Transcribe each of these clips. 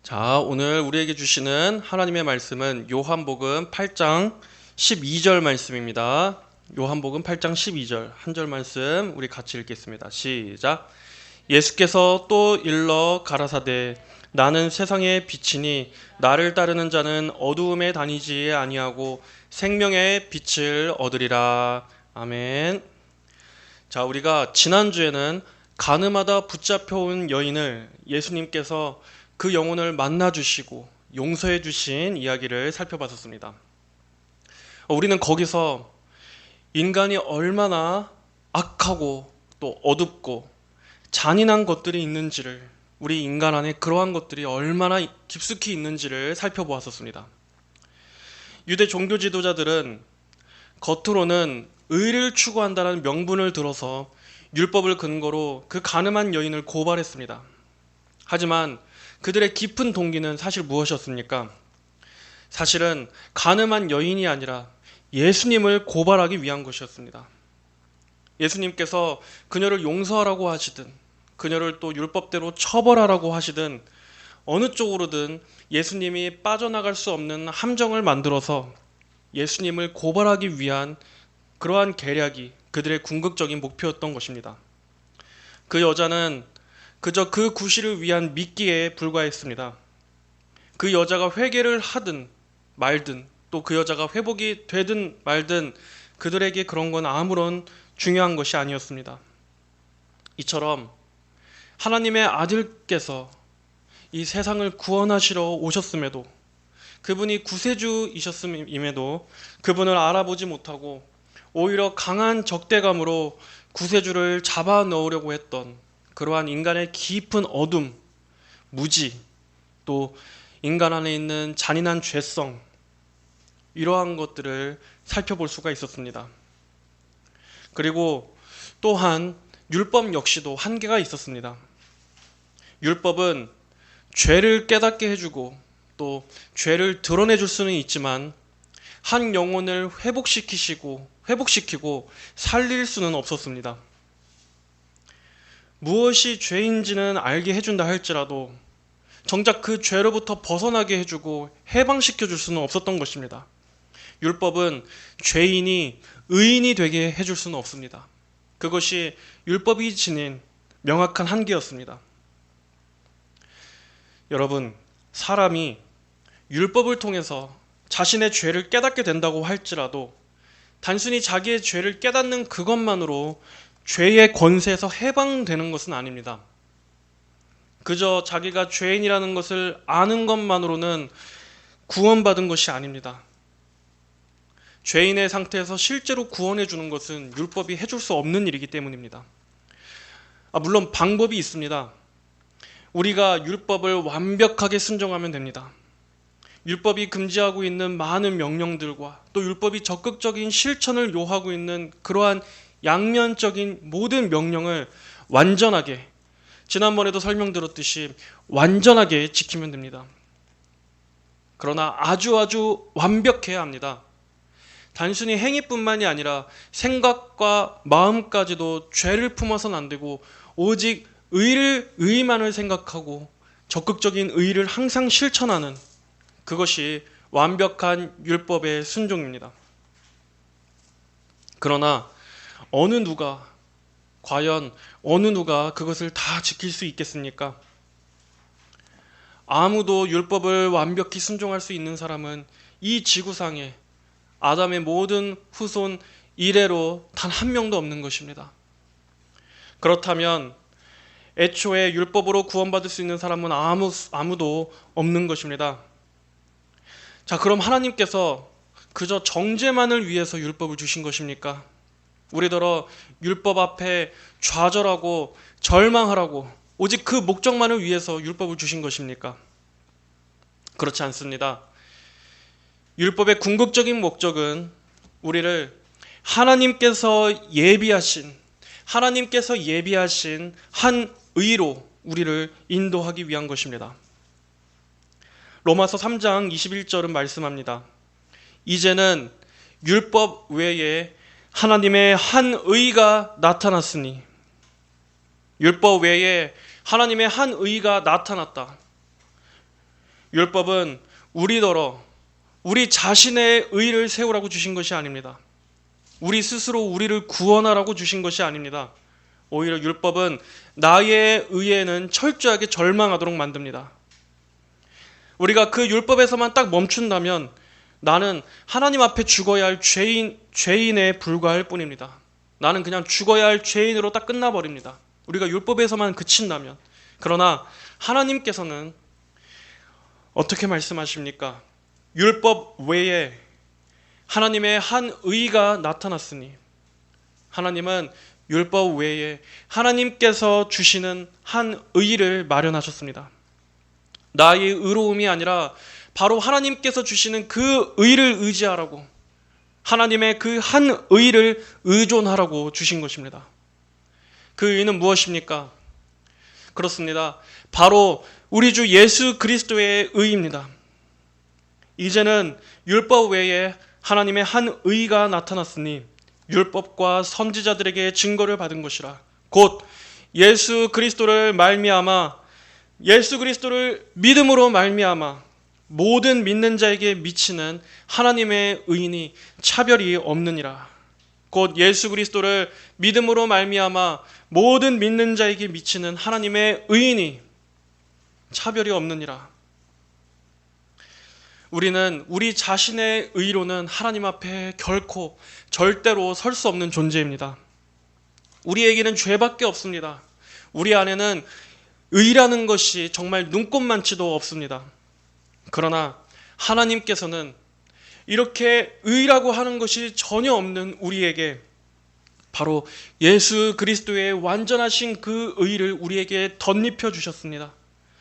자, 오늘 우리에게 주시는 하나님의 말씀은 요한복음 8장 12절 말씀입니다. 요한복음 8장 12절 한 절 말씀 우리 같이 읽겠습니다. 시작. 예수께서 또 일러 가라사대 나는 세상의 빛이니 나를 따르는 자는 어두움에 다니지 아니하고 생명의 빛을 얻으리라. 아멘. 자, 우리가 지난주에는 가늠하다 붙잡혀온 여인을 예수님께서 그 영혼을 만나주시고 용서해주신 이야기를 살펴봤었습니다. 우리는 거기서 인간이 얼마나 악하고 또 어둡고 잔인한 것들이 있는지를, 우리 인간 안에 그러한 것들이 얼마나 깊숙이 있는지를 살펴보았었습니다. 유대 종교 지도자들은 겉으로는 의를 추구한다는 명분을 들어서 율법을 근거로 그 간음한 여인을 고발했습니다. 하지만 그들의 깊은 동기는 사실 무엇이었습니까? 사실은 간음한 여인이 아니라 예수님을 고발하기 위한 것이었습니다. 예수님께서 그녀를 용서하라고 하시든 그녀를 또 율법대로 처벌하라고 하시든 어느 쪽으로든 예수님이 빠져나갈 수 없는 함정을 만들어서 예수님을 고발하기 위한 그러한 계략이 그들의 궁극적인 목표였던 것입니다. 그 여자는 그저 그 구실을 위한 미끼에 불과했습니다. 그 여자가 회개를 하든 말든 또 그 여자가 회복이 되든 말든 그들에게 그런 건 아무런 중요한 것이 아니었습니다. 이처럼 하나님의 아들께서 이 세상을 구원하시러 오셨음에도, 그분이 구세주이셨음에도 그분을 알아보지 못하고 오히려 강한 적대감으로 구세주를 잡아 넣으려고 했던 그러한 인간의 깊은 어둠, 무지, 또 인간 안에 있는 잔인한 죄성, 이러한 것들을 살펴볼 수가 있었습니다. 그리고 또한 율법 역시도 한계가 있었습니다. 율법은 죄를 깨닫게 해주고 또 죄를 드러내줄 수는 있지만 한 영혼을 회복시키고 살릴 수는 없었습니다. 무엇이 죄인지는 알게 해준다 할지라도 정작 그 죄로부터 벗어나게 해주고 해방시켜 줄 수는 없었던 것입니다. 율법은 죄인이 의인이 되게 해줄 수는 없습니다. 그것이 율법이 지닌 명확한 한계였습니다. 여러분, 사람이 율법을 통해서 자신의 죄를 깨닫게 된다고 할지라도 단순히 자기의 죄를 깨닫는 그것만으로 죄의 권세에서 해방되는 것은 아닙니다. 그저 자기가 죄인이라는 것을 아는 것만으로는 구원받은 것이 아닙니다. 죄인의 상태에서 실제로 구원해 주는 것은 율법이 해줄 수 없는 일이기 때문입니다. 물론 방법이 있습니다. 우리가 율법을 완벽하게 순종하면 됩니다. 율법이 금지하고 있는 많은 명령들과 또 율법이 적극적인 실천을 요하고 있는 그러한 양면적인 모든 명령을 완전하게, 지난번에도 설명드렸듯이 완전하게 지키면 됩니다. 그러나 아주 완벽해야 합니다. 단순히 행위뿐만이 아니라 생각과 마음까지도 죄를 품어서는 안 되고 오직 의만을 생각하고 적극적인 의를 항상 실천하는, 그것이 완벽한 율법의 순종입니다. 그러나 과연 어느 누가 그것을 다 지킬 수 있겠습니까? 아무도 율법을 완벽히 순종할 수 있는 사람은 이 지구상에 아담의 모든 후손 이래로 단 한 명도 없는 것입니다. 그렇다면 애초에 율법으로 구원받을 수 있는 사람은 아무도 없는 것입니다. 자, 그럼 하나님께서 그저 정죄만을 위해서 율법을 주신 것입니까? 우리더러 율법 앞에 좌절하고 절망하라고 오직 그 목적만을 위해서 율법을 주신 것입니까? 그렇지 않습니다. 율법의 궁극적인 목적은 우리를 하나님께서 예비하신 한 의로 우리를 인도하기 위한 것입니다. 로마서 3장 21절은 말씀합니다. 이제는 율법 외에 하나님의 한 의가 나타났으니, 율법 외에 하나님의 한 의가 나타났다. 율법은 우리 자신의 의를 세우라고 주신 것이 아닙니다. 우리 스스로 우리를 구원하라고 주신 것이 아닙니다. 오히려 율법은 나의 의에는 철저하게 절망하도록 만듭니다. 우리가 그 율법에서만 딱 멈춘다면 나는 하나님 앞에 죽어야 할 죄인에 불과할 뿐입니다. 나는 그냥 죽어야 할 죄인으로 딱 끝나버립니다. 우리가 율법에서만 그친다면. 그러나 하나님께서는 어떻게 말씀하십니까? 율법 외에 하나님의 한 의가 나타났으니, 하나님은 율법 외에 하나님께서 주시는 한 의를 마련하셨습니다. 나의 의로움이 아니라 바로 하나님께서 주시는 그 의를 의지하라고, 하나님의 그 한 의를 의존하라고 주신 것입니다. 그 의는 무엇입니까? 그렇습니다. 바로 우리 주 예수 그리스도의 의입니다. 이제는 율법 외에 하나님의 한 의가 나타났으니 율법과 선지자들에게 증거를 받은 것이라. 곧 예수 그리스도를 믿음으로 말미암아 모든 믿는 자에게 미치는 하나님의 의인이 차별이 없느니라. 곧 예수 그리스도를 믿음으로 말미암아 모든 믿는 자에게 미치는 하나님의 의인이 차별이 없느니라. 우리는 우리 자신의 의로는 하나님 앞에 결코 절대로 설 수 없는 존재입니다. 우리에게는 죄밖에 없습니다. 우리 안에는 의라는 것이 정말 눈꼽만치도 없습니다. 그러나 하나님께서는 이렇게 의라고 하는 것이 전혀 없는 우리에게 바로 예수 그리스도의 완전하신 그 의를 우리에게 덧입혀 주셨습니다.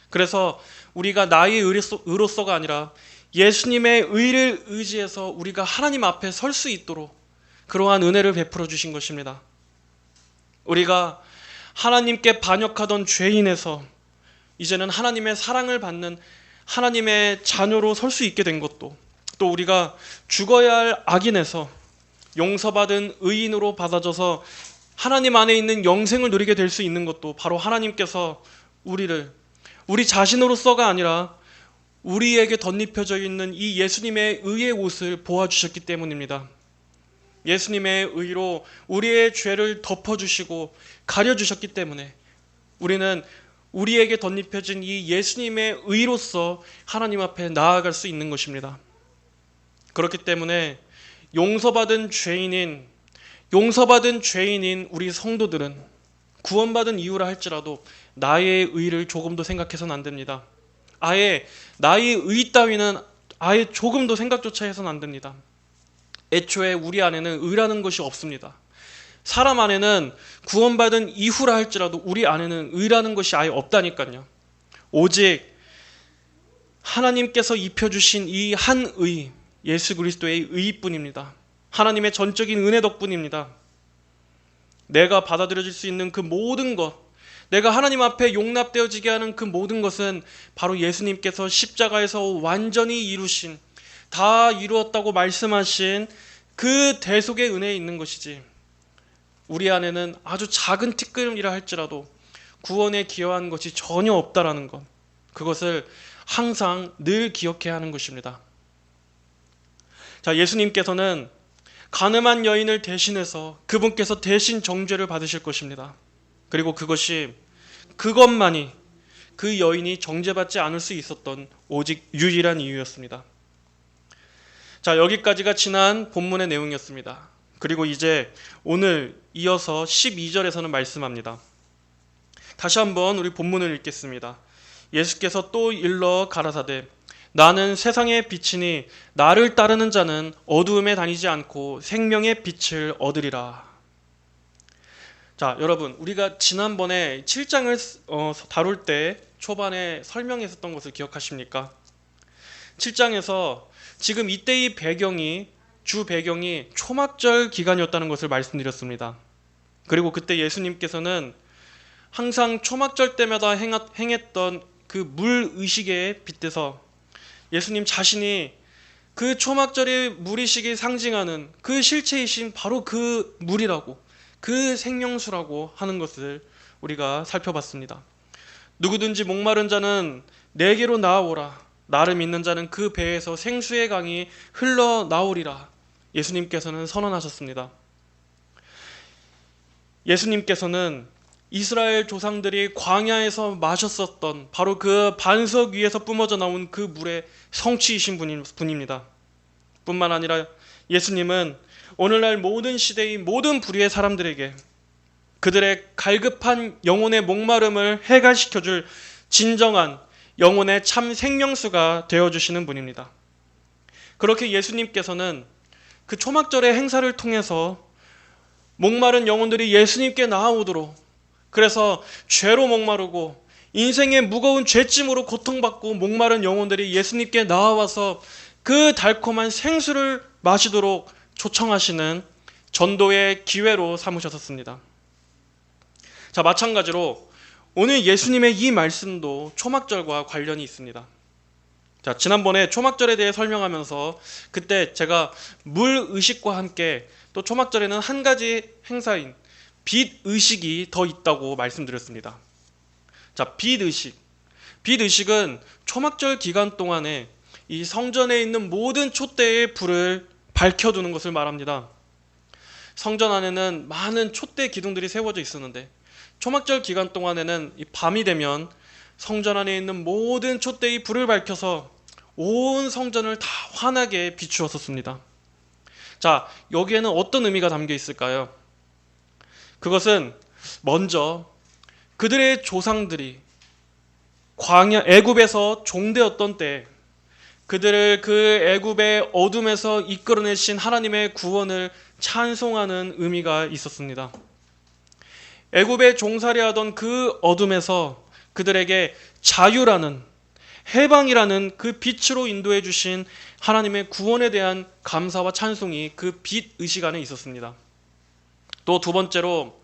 그래서 우리가 나의 의로서가 아니라 예수님의 의를 의지해서 우리가 하나님 앞에 설 수 있도록 그러한 은혜를 베풀어 주신 것입니다. 우리가 하나님께 반역하던 죄인에서 이제는 하나님의 사랑을 받는 하나님의 자녀로 설 수 있게 된 것도, 또 우리가 죽어야 할 악인에서 용서받은 의인으로 받아져서 하나님 안에 있는 영생을 누리게 될 수 있는 것도 바로 하나님께서 우리 자신으로서가 아니라 우리에게 덧입혀져 있는 이 예수님의 의의 옷을 보아주셨기 때문입니다. 예수님의 의로 우리의 죄를 덮어주시고 가려주셨기 때문에 우리는 우리에게 덧입혀진 이 예수님의 의로서 하나님 앞에 나아갈 수 있는 것입니다. 그렇기 때문에 용서받은 죄인인 우리 성도들은 구원받은 이유라 할지라도 나의 의를 조금도 생각해서는 안 됩니다. 아예 나의 의 따위는 아예 조금도 생각조차 해서는 안 됩니다. 애초에 우리 안에는 의라는 것이 없습니다. 사람 안에는 구원받은 이후라 할지라도 우리 안에는 의라는 것이 아예 없다니까요. 오직 하나님께서 입혀주신 이 한 의, 예수 그리스도의 의뿐입니다. 하나님의 전적인 은혜 덕분입니다. 내가 받아들여질 수 있는 그 모든 것, 내가 하나님 앞에 용납되어지게 하는 그 모든 것은 바로 예수님께서 십자가에서 완전히 이루신, 다 이루었다고 말씀하신 그 대속의 은혜에 있는 것이지, 우리 안에는 아주 작은 티끌이라 할지라도 구원에 기여한 것이 전혀 없다라는 것, 그것을 항상 늘 기억해야 하는 것입니다. 자, 예수님께서는 가늠한 여인을 대신해서 그분께서 대신 정죄를 받으실 것입니다. 그리고 그것만이 그 여인이 정죄받지 않을 수 있었던 오직 유일한 이유였습니다. 자, 여기까지가 지난 본문의 내용이었습니다. 그리고 이제 오늘 이어서 12절에서는 말씀합니다. 다시 한번 우리 본문을 읽겠습니다. 예수께서 또 일러 가라사대 나는 세상의 빛이니 나를 따르는 자는 어두움에 다니지 않고 생명의 빛을 얻으리라. 자, 여러분, 우리가 지난번에 7장을 다룰 때 초반에 설명했었던 것을 기억하십니까? 7장에서 지금 이때의 주 배경이 초막절 기간이었다는 것을 말씀드렸습니다. 그리고 그때 예수님께서는 항상 초막절 때마다 행했던 그 물의식에 빗대서 예수님 자신이 그 초막절의 물의식이 상징하는 그 실체이신 바로 그 물이라고, 그 생명수라고 하는 것을 우리가 살펴봤습니다. 누구든지 목마른 자는 내게로 나아오라. 나를 믿는 자는 그 배에서 생수의 강이 흘러나오리라. 예수님께서는 선언하셨습니다. 예수님께서는 이스라엘 조상들이 광야에서 마셨었던 바로 그 반석 위에서 뿜어져 나온 그 물의 성취이신 분입니다. 뿐만 아니라 예수님은 오늘날 모든 시대의 모든 부류의 사람들에게 그들의 갈급한 영혼의 목마름을 해갈시켜줄 진정한 영혼의 참 생명수가 되어주시는 분입니다. 그렇게 예수님께서는 그 초막절의 행사를 통해서 목마른 영혼들이 예수님께 나아오도록, 그래서 죄로 목마르고 인생의 무거운 죄짐으로 고통받고 목마른 영혼들이 예수님께 나아와서 그 달콤한 생수를 마시도록 초청하시는 전도의 기회로 삼으셨습니다. 자, 마찬가지로 오늘 예수님의 이 말씀도 초막절과 관련이 있습니다. 자, 지난번에 초막절에 대해 설명하면서 그때 제가 물의식과 함께 또 초막절에는 한 가지 행사인 빛의식이 더 있다고 말씀드렸습니다. 자, 빛의식. 빛의식은 초막절 기간 동안에 이 성전에 있는 모든 촛대의 불을 밝혀두는 것을 말합니다. 성전 안에는 많은 촛대 기둥들이 세워져 있었는데 초막절 기간 동안에는 이 밤이 되면 성전 안에 있는 모든 촛대의 불을 밝혀서 온 성전을 다 환하게 비추었었습니다. 자, 여기에는 어떤 의미가 담겨 있을까요? 그것은 먼저 그들의 조상들이 광야 애굽에서 종되었던 때 그들을 그 애굽의 어둠에서 이끌어내신 하나님의 구원을 찬송하는 의미가 있었습니다. 애굽에 종살이하던 그 어둠에서 그들에게 자유라는, 해방이라는 그 빛으로 인도해 주신 하나님의 구원에 대한 감사와 찬송이 그 빛 의식 안에 있었습니다. 또 두 번째로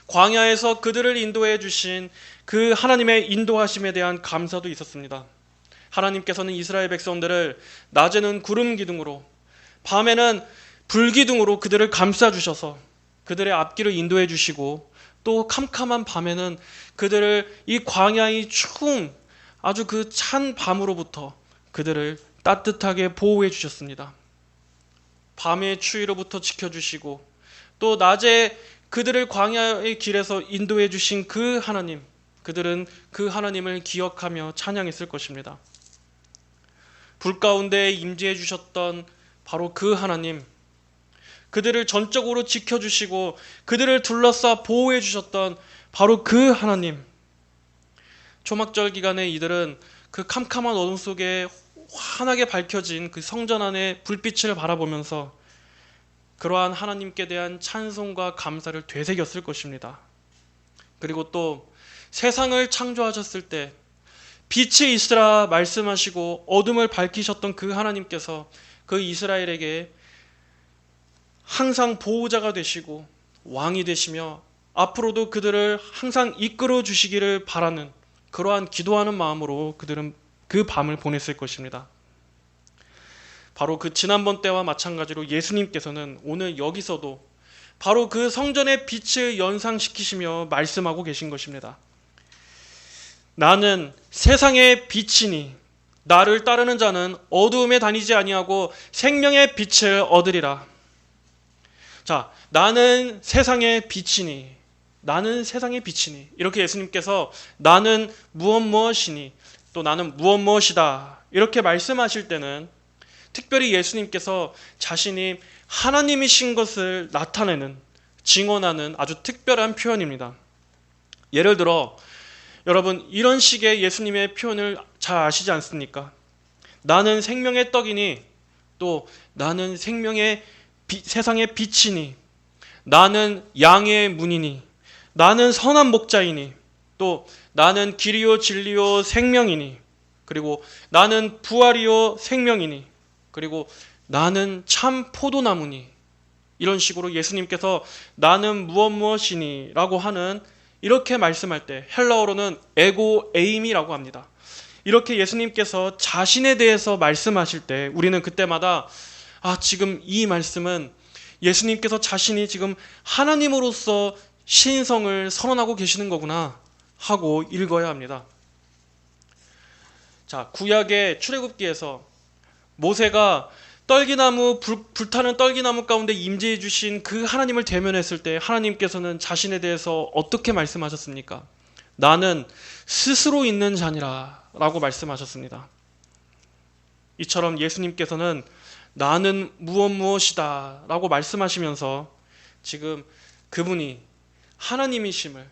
광야에서 그들을 인도해 주신 그 하나님의 인도하심에 대한 감사도 있었습니다. 하나님께서는 이스라엘 백성들을 낮에는 구름 기둥으로, 밤에는 불 기둥으로 그들을 감싸 주셔서 그들의 앞길을 인도해 주시고, 또 캄캄한 밤에는 그들을 이 광야의 추운 아주 그 찬 밤으로부터 그들을 따뜻하게 보호해 주셨습니다. 밤의 추위로부터 지켜주시고 또 낮에 그들을 광야의 길에서 인도해 주신 그 하나님, 그들은 그 하나님을 기억하며 찬양했을 것입니다. 불 가운데 임재해 주셨던 바로 그 하나님, 그들을 전적으로 지켜주시고 그들을 둘러싸 보호해 주셨던 바로 그 하나님, 초막절 기간에 이들은 그 캄캄한 어둠 속에 환하게 밝혀진 그 성전 안의 불빛을 바라보면서 그러한 하나님께 대한 찬송과 감사를 되새겼을 것입니다. 그리고 또 세상을 창조하셨을 때 빛이 있으라 말씀하시고 어둠을 밝히셨던 그 하나님께서 그 이스라엘에게 항상 보호자가 되시고 왕이 되시며 앞으로도 그들을 항상 이끌어 주시기를 바라는 그러한 기도하는 마음으로 그들은 그 밤을 보냈을 것입니다. 바로 그 지난번 때와 마찬가지로 예수님께서는 오늘 여기서도 바로 그 성전의 빛을 연상시키시며 말씀하고 계신 것입니다. 나는 세상의 빛이니 나를 따르는 자는 어두움에 다니지 아니하고 생명의 빛을 얻으리라. 자, 나는 세상의 빛이니, 나는 세상의 빛이니, 이렇게 예수님께서 나는 무엇이니 또 나는 무엇이다 이렇게 말씀하실 때는 특별히 예수님께서 자신이 하나님이신 것을 나타내는, 증언하는 아주 특별한 표현입니다. 예를 들어 여러분 이런 식의 예수님의 표현을 잘 아시지 않습니까? 나는 생명의 떡이니, 또 나는 세상의 빛이니, 나는 양의 문이니, 나는 선한 목자이니, 또 나는 길이요 진리요 생명이니, 그리고 나는 부활이요 생명이니, 그리고 나는 참 포도나무니, 이런 식으로 예수님께서 나는 무엇이니 라고 하는, 이렇게 말씀할 때 헬라어로는 에고 에임이라고 합니다. 이렇게 예수님께서 자신에 대해서 말씀하실 때 우리는 그때마다 지금 이 말씀은 예수님께서 자신이 지금 하나님으로서 신성을 선언하고 계시는 거구나 하고 읽어야 합니다. 자, 구약의 출애굽기에서 모세가 떨기나무 불타는 떨기나무 가운데 임재해 주신 그 하나님을 대면했을 때 하나님께서는 자신에 대해서 어떻게 말씀하셨습니까? 나는 스스로 있는 자니라 라고 말씀하셨습니다. 이처럼 예수님께서는 나는 무엇이다 라고 말씀하시면서 지금 그분이 하나님이심을,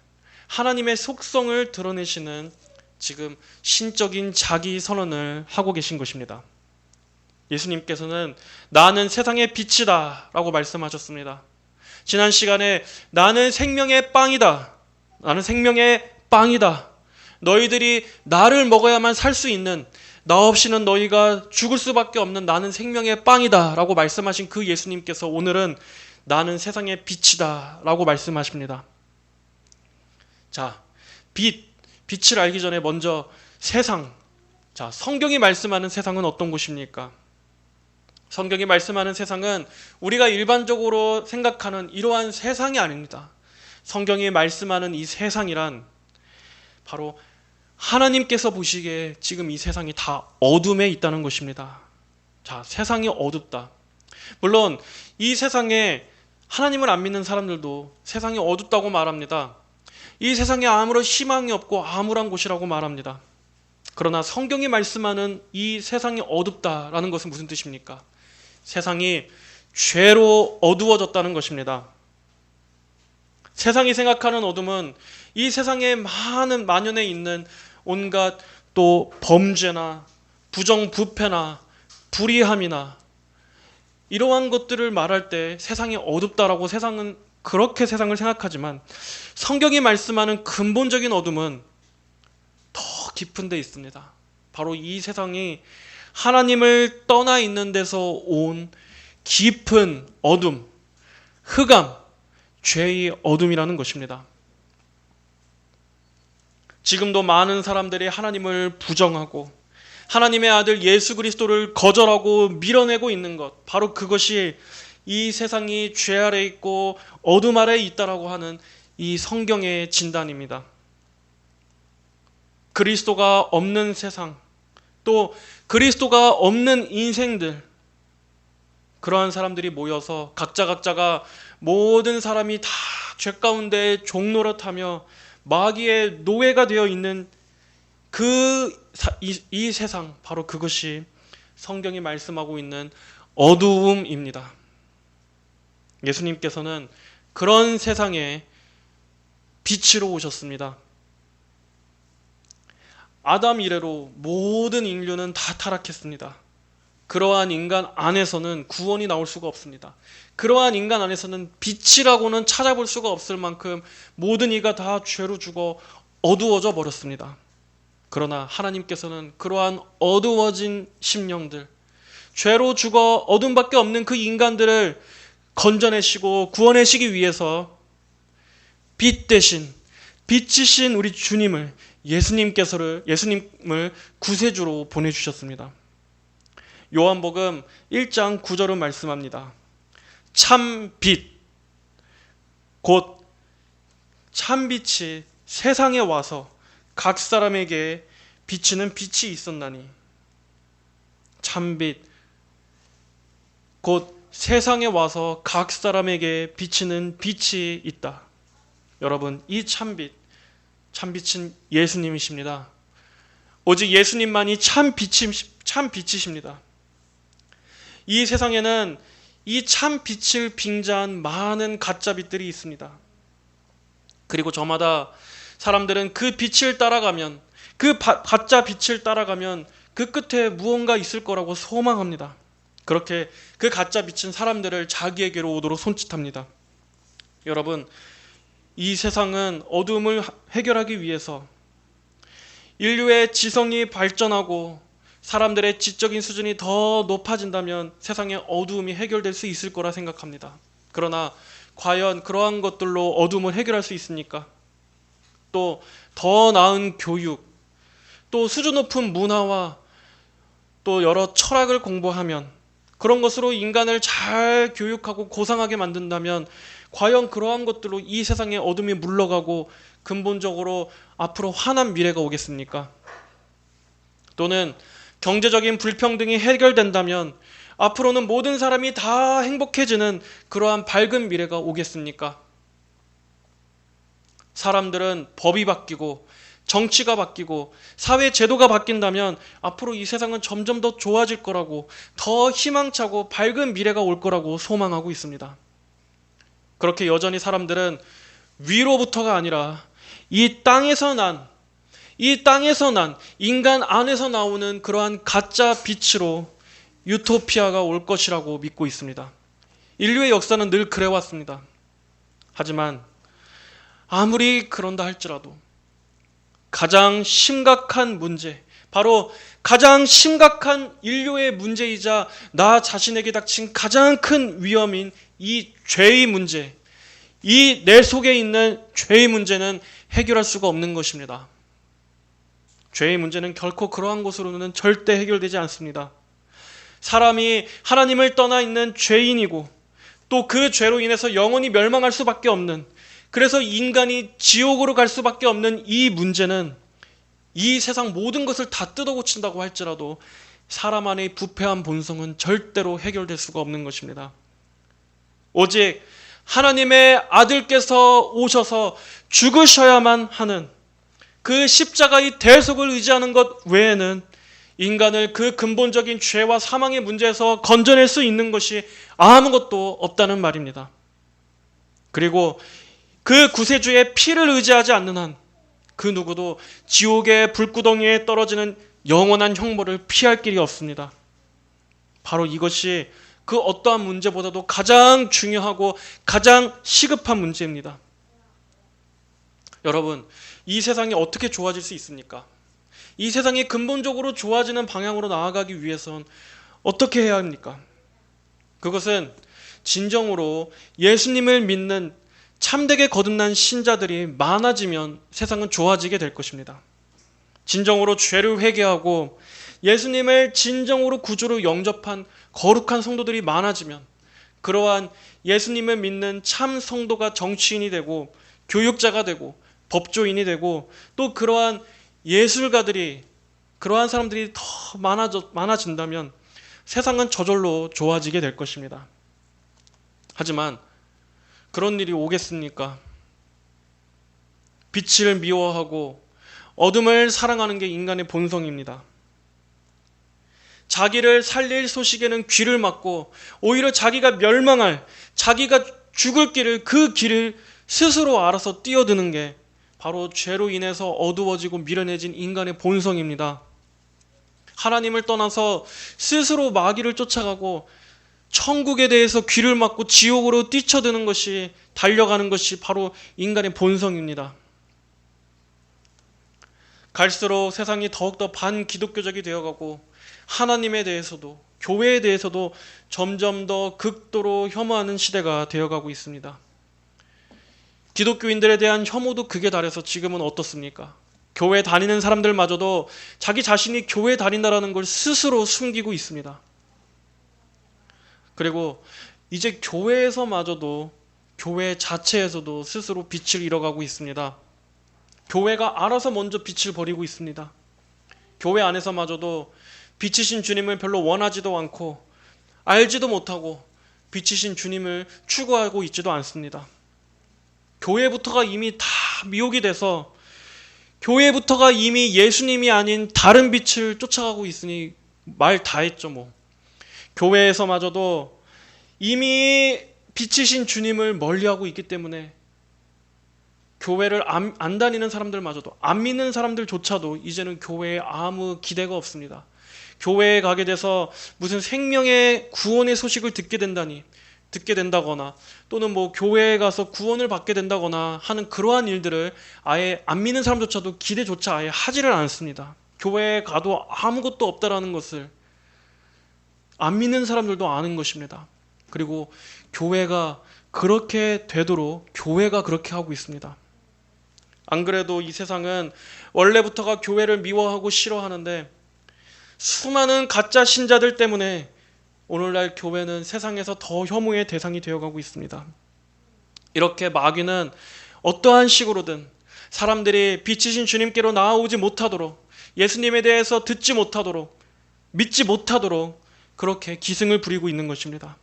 하나님의 속성을 드러내시는 지금 신적인 자기 선언을 하고 계신 것입니다. 예수님께서는 나는 세상의 빛이다 라고 말씀하셨습니다. 지난 시간에 나는 생명의 빵이다. 나는 생명의 빵이다. 너희들이 나를 먹어야만 살 수 있는, 나 없이는 너희가 죽을 수밖에 없는 나는 생명의 빵이다 라고 말씀하신 그 예수님께서 오늘은 나는 세상의 빛이다 라고 말씀하십니다. 자, 빛을 알기 전에 먼저 세상. 자, 성경이 말씀하는 세상은 어떤 곳입니까? 성경이 말씀하는 세상은 우리가 일반적으로 생각하는 이러한 세상이 아닙니다. 성경이 말씀하는 이 세상이란 바로 하나님께서 보시기에 지금 이 세상이 다 어둠에 있다는 것입니다. 자, 세상이 어둡다. 물론 이 세상에 하나님을 안 믿는 사람들도 세상이 어둡다고 말합니다. 이 세상에 아무런 희망이 없고 암울한 곳이라고 말합니다. 그러나 성경이 말씀하는 이 세상이 어둡다라는 것은 무슨 뜻입니까? 세상이 죄로 어두워졌다는 것입니다. 세상이 생각하는 어둠은 이 세상에 많은 만연해 있는 온갖 또 범죄나 부정부패나 불의함이나 이러한 것들을 말할 때 세상이 어둡다라고 세상은 그렇게 세상을 생각하지만 성경이 말씀하는 근본적인 어둠은 더 깊은 데 있습니다. 바로 이 세상이 하나님을 떠나 있는 데서 온 깊은 어둠, 흑암, 죄의 어둠이라는 것입니다. 지금도 많은 사람들이 하나님을 부정하고 하나님의 아들 예수 그리스도를 거절하고 밀어내고 있는 것, 바로 그것이 이 세상이 죄 아래 있고 어둠 아래 있다라고 하는 이 성경의 진단입니다. 그리스도가 없는 세상, 또 그리스도가 없는 인생들, 그러한 사람들이 모여서 각자가 모든 사람이 다 죄 가운데 종노릇하며 마귀의 노예가 되어 있는 이 세상, 바로 그것이 성경이 말씀하고 있는 어두움입니다. 예수님께서는 그런 세상에 빛으로 오셨습니다. 아담 이래로 모든 인류는 다 타락했습니다. 그러한 인간 안에서는 구원이 나올 수가 없습니다. 그러한 인간 안에서는 빛이라고는 찾아볼 수가 없을 만큼 모든 이가 다 죄로 죽어 어두워져 버렸습니다. 그러나 하나님께서는 그러한 어두워진 심령들, 죄로 죽어 어둠밖에 없는 그 인간들을 건져내시고 구원하시기 위해서 빛 대신 빛이신 우리 주님을 예수님을 구세주로 보내주셨습니다. 요한복음 1장 9절은 말씀합니다. 참 빛, 곧 참빛이 세상에 와서 각 사람에게 비치는 빛이 있었나니. 참빛, 곧 세상에 와서 각 사람에게 비치는 빛이 있다. 여러분, 이 참빛은 예수님이십니다. 오직 예수님만이 참빛이십니다. 이 세상에는 이 참빛을 빙자한 많은 가짜빛들이 있습니다. 그리고 저마다 사람들은 그 빛을 따라가면, 그 가짜 빛을 따라가면 그 끝에 무언가 있을 거라고 소망합니다. 그렇게 그 가짜 빛은 사람들을 자기에게로 오도록 손짓합니다. 여러분, 이 세상은 어둠을 해결하기 위해서 인류의 지성이 발전하고 사람들의 지적인 수준이 더 높아진다면 세상의 어두움이 해결될 수 있을 거라 생각합니다. 그러나 과연 그러한 것들로 어둠을 해결할 수 있습니까? 또 더 나은 교육, 또 수준 높은 문화와 또 여러 철학을 공부하면, 그런 것으로 인간을 잘 교육하고 고상하게 만든다면 과연 그러한 것들로 이 세상의 어둠이 물러가고 근본적으로 앞으로 환한 미래가 오겠습니까? 또는 경제적인 불평등이 해결된다면 앞으로는 모든 사람이 다 행복해지는 그러한 밝은 미래가 오겠습니까? 사람들은 법이 바뀌고 정치가 바뀌고 사회 제도가 바뀐다면 앞으로 이 세상은 점점 더 좋아질 거라고, 더 희망차고 밝은 미래가 올 거라고 소망하고 있습니다. 그렇게 여전히 사람들은 위로부터가 아니라 이 땅에서 난 인간 안에서 나오는 그러한 가짜 빛으로 유토피아가 올 것이라고 믿고 있습니다. 인류의 역사는 늘 그래왔습니다. 하지만 아무리 그런다 할지라도 가장 심각한 문제, 바로 가장 심각한 인류의 문제이자 나 자신에게 닥친 가장 큰 위험인 이 죄의 문제, 이 내 속에 있는 죄의 문제는 해결할 수가 없는 것입니다. 죄의 문제는 결코 그러한 것으로는 절대 해결되지 않습니다. 사람이 하나님을 떠나 있는 죄인이고 또 그 죄로 인해서 영원히 멸망할 수밖에 없는, 그래서 인간이 지옥으로 갈 수밖에 없는 이 문제는 이 세상 모든 것을 다 뜯어고친다고 할지라도 사람 안의 부패한 본성은 절대로 해결될 수가 없는 것입니다. 오직 하나님의 아들께서 오셔서 죽으셔야만 하는 그 십자가의 대속을 의지하는 것 외에는 인간을 그 근본적인 죄와 사망의 문제에서 건져낼 수 있는 것이 아무것도 없다는 말입니다. 그리고 그 구세주의 피를 의지하지 않는 한 그 누구도 지옥의 불구덩이에 떨어지는 영원한 형벌을 피할 길이 없습니다. 바로 이것이 그 어떠한 문제보다도 가장 중요하고 가장 시급한 문제입니다. 여러분, 이 세상이 어떻게 좋아질 수 있습니까? 이 세상이 근본적으로 좋아지는 방향으로 나아가기 위해선 어떻게 해야 합니까? 그것은 진정으로 예수님을 믿는 참되게 거듭난 신자들이 많아지면 세상은 좋아지게 될 것입니다. 진정으로 죄를 회개하고 예수님을 진정으로 구주로 영접한 거룩한 성도들이 많아지면 그러한 예수님을 믿는 참 성도가 정치인이 되고 교육자가 되고 법조인이 되고 또 그러한 예술가들이, 그러한 사람들이 더 많아진다면 세상은 저절로 좋아지게 될 것입니다. 하지만 그런 일이 오겠습니까? 빛을 미워하고 어둠을 사랑하는 게 인간의 본성입니다. 자기를 살릴 소식에는 귀를 막고 오히려 자기가 멸망할, 자기가 죽을 길을, 그 길을 스스로 알아서 뛰어드는 게 바로 죄로 인해서 어두워지고 미련해진 인간의 본성입니다. 하나님을 떠나서 스스로 마귀를 쫓아가고 천국에 대해서 귀를 막고 지옥으로 뛰쳐드는 것이, 달려가는 것이 바로 인간의 본성입니다. 갈수록 세상이 더욱더 반기독교적이 되어가고 하나님에 대해서도 교회에 대해서도 점점 더 극도로 혐오하는 시대가 되어가고 있습니다. 기독교인들에 대한 혐오도 극에 달해서 지금은 어떻습니까? 교회 다니는 사람들마저도 자기 자신이 교회 다닌다라는 걸 스스로 숨기고 있습니다. 그리고 이제 교회에서마저도, 교회 자체에서도 스스로 빛을 잃어가고 있습니다. 교회가 알아서 먼저 빛을 버리고 있습니다. 교회 안에서마저도 빛이신 주님을 별로 원하지도 않고 알지도 못하고 빛이신 주님을 추구하고 있지도 않습니다. 교회부터가 이미 다 미혹이 돼서 교회부터가 이미 예수님이 아닌 다른 빛을 쫓아가고 있으니 말 다 했죠 뭐. 교회에서마저도 이미 빛이신 주님을 멀리하고 있기 때문에 교회를 안 다니는 사람들마저도, 안 믿는 사람들조차도 이제는 교회에 아무 기대가 없습니다. 교회에 가게 돼서 무슨 생명의 구원의 소식을 듣게 된다거나 또는 뭐 교회에 가서 구원을 받게 된다거나 하는 그러한 일들을 아예 안 믿는 사람조차도 기대조차 아예 하지를 않습니다. 교회에 가도 아무것도 없다라는 것을 안 믿는 사람들도 아는 것입니다. 그리고 교회가 그렇게 되도록 교회가 그렇게 하고 있습니다. 안 그래도 이 세상은 원래부터가 교회를 미워하고 싫어하는데 수많은 가짜 신자들 때문에 오늘날 교회는 세상에서 더 혐오의 대상이 되어가고 있습니다. 이렇게 마귀는 어떠한 식으로든 사람들이 빛이신 주님께로 나아오지 못하도록, 예수님에 대해서 듣지 못하도록, 믿지 못하도록 그렇게 기승을 부리고 있는 것입니다.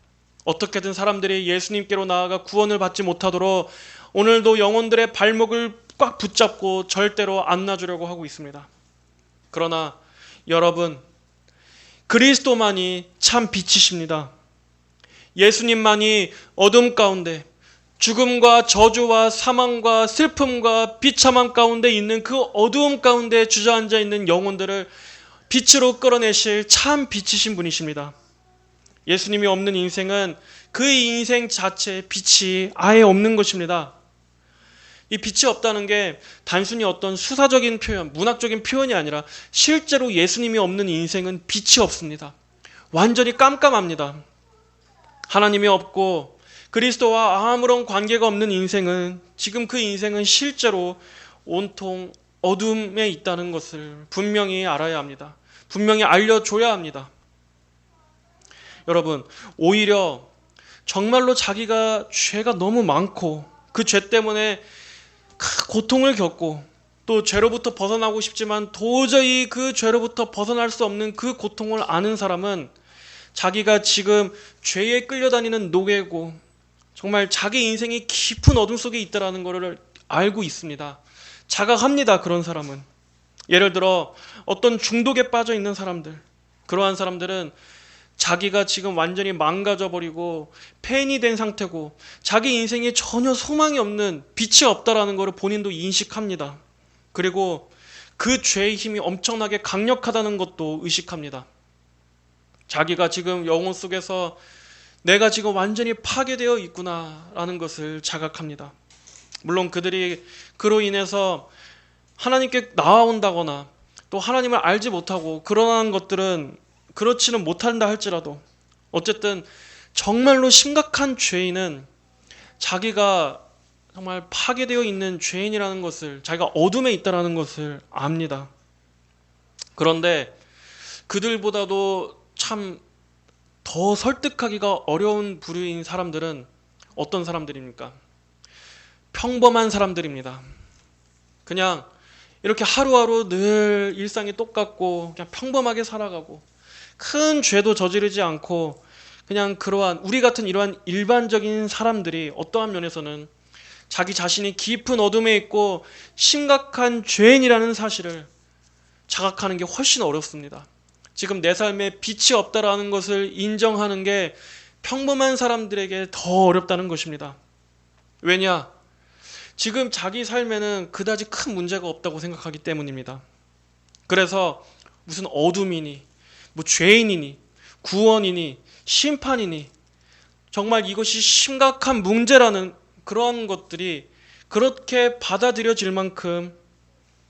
어떻게든 사람들이 예수님께로 나아가 구원을 받지 못하도록 오늘도 영혼들의 발목을 꽉 붙잡고 절대로 안 놔주려고 하고 있습니다. 그러나 여러분, 그리스도만이 참 빛이십니다. 예수님만이 어둠 가운데 죽음과 저주와 사망과 슬픔과 비참함 가운데 있는 그 어두움 가운데 주저앉아 있는 영혼들을 빛으로 끌어내실 참 빛이신 분이십니다. 예수님이 없는 인생은 그 인생 자체에 빛이 아예 없는 것입니다. 이 빛이 없다는 게 단순히 어떤 수사적인 표현, 문학적인 표현이 아니라 실제로 예수님이 없는 인생은 빛이 없습니다. 완전히 깜깜합니다. 하나님이 없고 그리스도와 아무런 관계가 없는 인생은, 지금 그 인생은 실제로 온통 어둠에 있다는 것을 분명히 알아야 합니다. 분명히 알려줘야 합니다. 여러분, 오히려 정말로 자기가 죄가 너무 많고 그 죄 때문에 고통을 겪고 또 죄로부터 벗어나고 싶지만 도저히 그 죄로부터 벗어날 수 없는 그 고통을 아는 사람은 자기가 지금 죄에 끌려다니는 노예고 정말 자기 인생이 깊은 어둠 속에 있다는 것을 알고 있습니다. 자각합니다. 그런 사람은. 예를 들어 어떤 중독에 빠져 있는 사람들, 그러한 사람들은 자기가 지금 완전히 망가져버리고 폐인이 된 상태고 자기 인생에 전혀 소망이 없는, 빛이 없다라는 것을 본인도 인식합니다. 그리고 그 죄의 힘이 엄청나게 강력하다는 것도 의식합니다. 자기가 지금 영혼 속에서 내가 지금 완전히 파괴되어 있구나라는 것을 자각합니다. 물론 그들이 그로 인해서 하나님께 나아온다거나 또 하나님을 알지 못하고 그러한 것들은 그렇지는 못한다 할지라도 어쨌든 정말로 심각한 죄인은 자기가 정말 파괴되어 있는 죄인이라는 것을, 자기가 어둠에 있다는 것을 압니다. 그런데 그들보다도 참 더 설득하기가 어려운 부류인 사람들은 어떤 사람들입니까? 평범한 사람들입니다. 그냥 이렇게 하루하루 늘 일상이 똑같고 그냥 평범하게 살아가고 큰 죄도 저지르지 않고 그냥 그러한 우리 같은 이러한 일반적인 사람들이 어떠한 면에서는 자기 자신이 깊은 어둠에 있고 심각한 죄인이라는 사실을 자각하는 게 훨씬 어렵습니다. 지금 내 삶에 빛이 없다라는 것을 인정하는 게 평범한 사람들에게 더 어렵다는 것입니다. 왜냐? 지금 자기 삶에는 그다지 큰 문제가 없다고 생각하기 때문입니다. 그래서 무슨 어둠이니 뭐 죄인이니 구원이니 심판이니 정말 이것이 심각한 문제라는 그러한 것들이 그렇게 받아들여질 만큼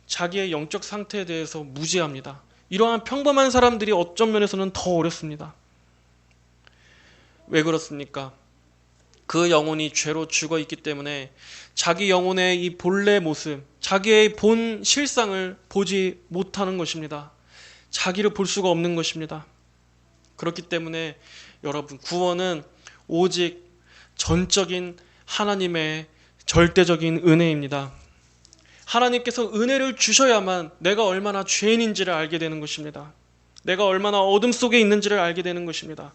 자기의 영적 상태에 대해서 무지합니다. 이러한 평범한 사람들이 어떤 면에서는 더 어렵습니다. 왜 그렇습니까? 그 영혼이 죄로 죽어 있기 때문에 자기 영혼의 이 본래 모습, 자기의 본 실상을 보지 못하는 것입니다. 자기를 볼 수가 없는 것입니다. 그렇기 때문에 여러분, 구원은 오직 전적인 하나님의 절대적인 은혜입니다. 하나님께서 은혜를 주셔야만 내가 얼마나 죄인인지를 알게 되는 것입니다. 내가 얼마나 어둠 속에 있는지를 알게 되는 것입니다.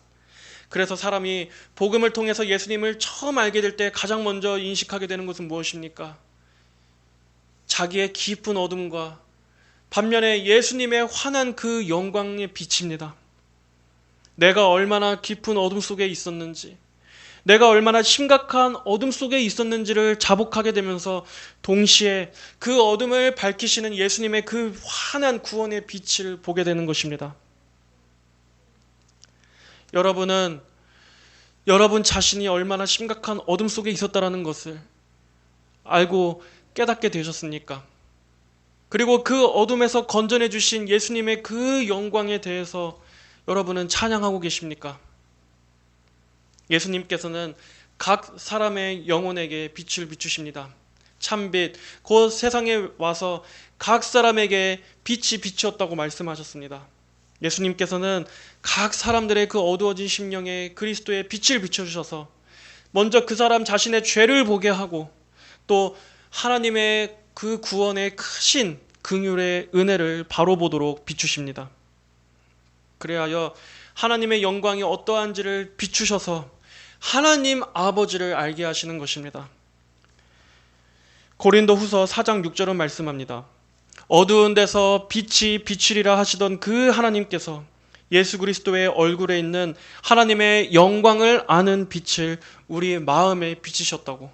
그래서 사람이 복음을 통해서 예수님을 처음 알게 될 때 가장 먼저 인식하게 되는 것은 무엇입니까? 자기의 깊은 어둠과 반면에 예수님의 환한 그 영광의 빛입니다. 내가 얼마나 깊은 어둠 속에 있었는지, 내가 얼마나 심각한 어둠 속에 있었는지를 자복하게 되면서 동시에 그 어둠을 밝히시는 예수님의 그 환한 구원의 빛을 보게 되는 것입니다. 여러분은 여러분 자신이 얼마나 심각한 어둠 속에 있었다라는 것을 알고 깨닫게 되셨습니까? 그리고 그 어둠에서 건져내 주신 예수님의 그 영광에 대해서 여러분은 찬양하고 계십니까? 예수님께서는 각 사람의 영혼에게 빛을 비추십니다. 참빛, 곧 세상에 와서 각 사람에게 빛이 비추었다고 말씀하셨습니다. 예수님께서는 각 사람들의 그 어두워진 심령에 그리스도의 빛을 비춰주셔서 먼저 그 사람 자신의 죄를 보게 하고 또 하나님의 그 구원의 크신 긍휼의 은혜를 바로 보도록 비추십니다. 그래하여 하나님의 영광이 어떠한지를 비추셔서 하나님 아버지를 알게 하시는 것입니다. 고린도후서 4장 6절은 말씀합니다. 어두운 데서 빛이 비추리라 하시던 그 하나님께서 예수 그리스도의 얼굴에 있는 하나님의 영광을 아는 빛을 우리 마음에 비치셨다고.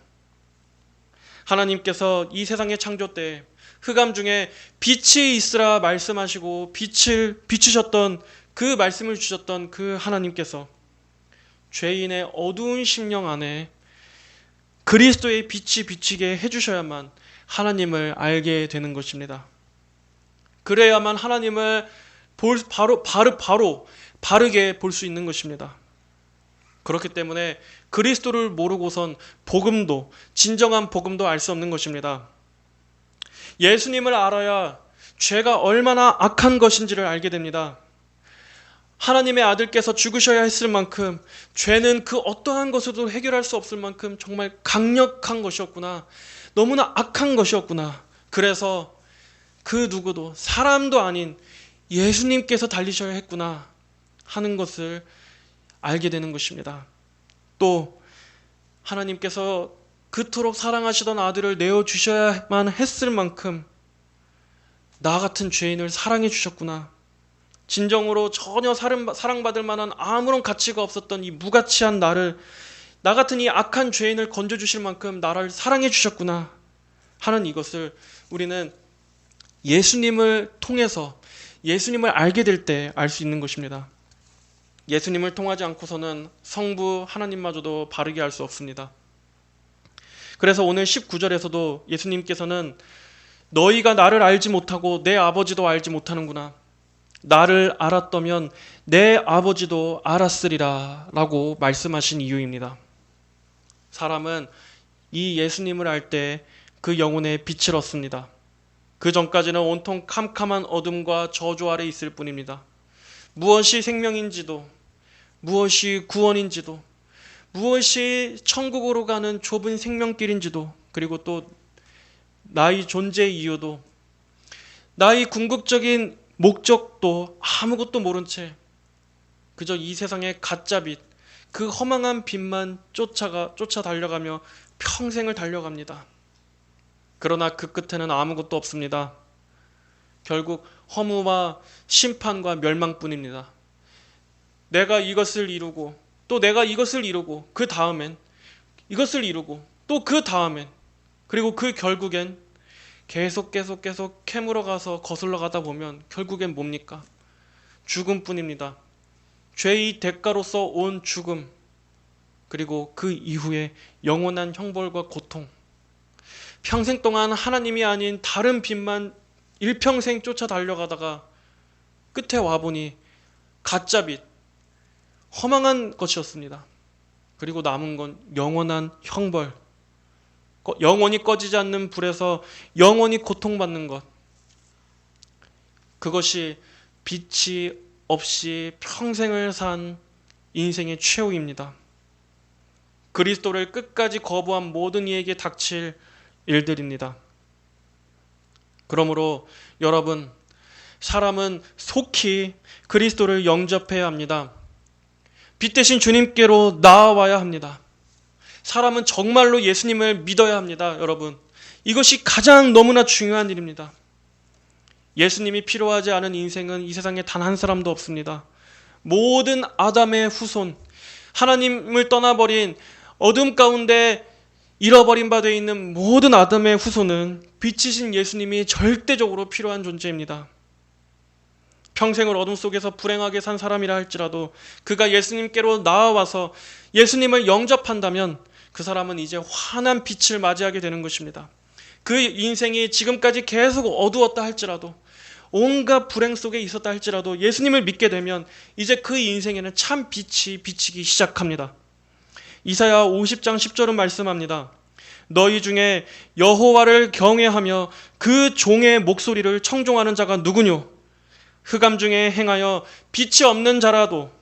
하나님께서 이 세상의 창조 때 흑암 중에 빛이 있으라 말씀하시고 빛을 비추셨던 그 말씀을 주셨던 그 하나님께서 죄인의 어두운 심령 안에 그리스도의 빛이 비치게 해주셔야만 하나님을 알게 되는 것입니다. 그래야만 하나님을 바르게 볼 수 있는 것입니다. 그렇기 때문에 그리스도를 모르고선 복음도, 진정한 복음도 알 수 없는 것입니다. 예수님을 알아야 죄가 얼마나 악한 것인지를 알게 됩니다. 하나님의 아들께서 죽으셔야 했을 만큼 죄는 그 어떠한 것으로도 해결할 수 없을 만큼 정말 강력한 것이었구나. 너무나 악한 것이었구나. 그래서 그 누구도 사람도 아닌 예수님께서 달리셔야 했구나 하는 것을 알게 되는 것입니다. 또 하나님께서 그토록 사랑하시던 아들을 내어주셔야만 했을 만큼 나 같은 죄인을 사랑해 주셨구나. 진정으로 전혀 사랑받을 만한 아무런 가치가 없었던 이 무가치한 나를, 나 같은 이 악한 죄인을 건져주실 만큼 나를 사랑해 주셨구나 하는 이것을 우리는 예수님을 통해서 예수님을 알게 될 때 알 수 있는 것입니다. 예수님을 통하지 않고서는 성부 하나님마저도 바르게 알 수 없습니다. 그래서 오늘 19절에서도 예수님께서는 너희가 나를 알지 못하고 내 아버지도 알지 못하는구나. 나를 알았다면 내 아버지도 알았으리라 라고 말씀하신 이유입니다. 사람은 이 예수님을 알 때 그 영혼에 빛을 얻습니다. 그 전까지는 온통 캄캄한 어둠과 저주 아래 있을 뿐입니다. 무엇이 생명인지도, 무엇이 구원인지도, 무엇이 천국으로 가는 좁은 생명길인지도, 그리고 또 나의 존재 이유도, 나의 궁극적인 목적도 아무것도 모른 채 그저 이 세상의 가짜빛, 그 허망한 빛만 쫓아 달려가며 평생을 달려갑니다. 그러나 그 끝에는 아무것도 없습니다. 결국 허무와 심판과 멸망뿐입니다. 내가 이것을 이루고 또 내가 이것을 이루고 그 다음엔 이것을 이루고 또 그 다음엔, 그리고 그 결국엔 계속 캐물어 가서 거슬러 가다 보면 결국엔 뭡니까? 죽음뿐입니다. 죄의 대가로서 온 죽음, 그리고 그 이후에 영원한 형벌과 고통, 평생 동안 하나님이 아닌 다른 빛만 일평생 쫓아 달려가다가 끝에 와보니 가짜빛, 허망한 것이었습니다. 그리고 남은 건 영원한 형벌, 영원히 꺼지지 않는 불에서 영원히 고통받는 것, 그것이 빛이 없이 평생을 산 인생의 최후입니다. 그리스도를 끝까지 거부한 모든 이에게 닥칠 일들입니다. 그러므로 여러분, 사람은 속히 그리스도를 영접해야 합니다. 빛 대신 주님께로 나아와야 합니다. 사람은 정말로 예수님을 믿어야 합니다. 여러분, 이것이 가장 너무나 중요한 일입니다. 예수님이 필요하지 않은 인생은 이 세상에 단 한 사람도 없습니다. 모든 아담의 후손, 하나님을 떠나버린 어둠 가운데 잃어버린 바 되어 있는 모든 아담의 후손은 빛이신 예수님이 절대적으로 필요한 존재입니다. 평생을 어둠 속에서 불행하게 산 사람이라 할지라도 그가 예수님께로 나아와서 예수님을 영접한다면 그 사람은 이제 환한 빛을 맞이하게 되는 것입니다. 그 인생이 지금까지 계속 어두웠다 할지라도, 온갖 불행 속에 있었다 할지라도 예수님을 믿게 되면 이제 그 인생에는 참 빛이 비치기 시작합니다. 이사야 50장 10절은 말씀합니다. 너희 중에 여호와를 경외하며 그 종의 목소리를 청종하는 자가 누구뇨? 흑암 중에 행하여 빛이 없는 자라도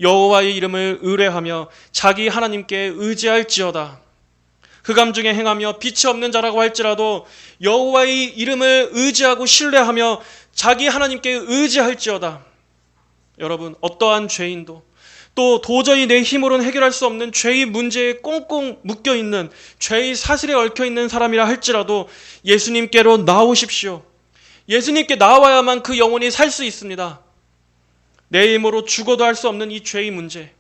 여호와의 이름을 의뢰하며 자기 하나님께 의지할지어다. 흑암 중에 행하며 빛이 없는 자라고 할지라도 여호와의 이름을 의지하고 신뢰하며 자기 하나님께 의지할지어다. 여러분, 어떠한 죄인도 또 도저히 내 힘으로는 해결할 수 없는 죄의 문제에 꽁꽁 묶여있는 죄의 사슬에 얽혀있는 사람이라 할지라도 예수님께로 나오십시오. 예수님께 나와야만 그 영혼이 살 수 있습니다. 내 힘으로 죽어도 할 수 없는 이 죄의 문제,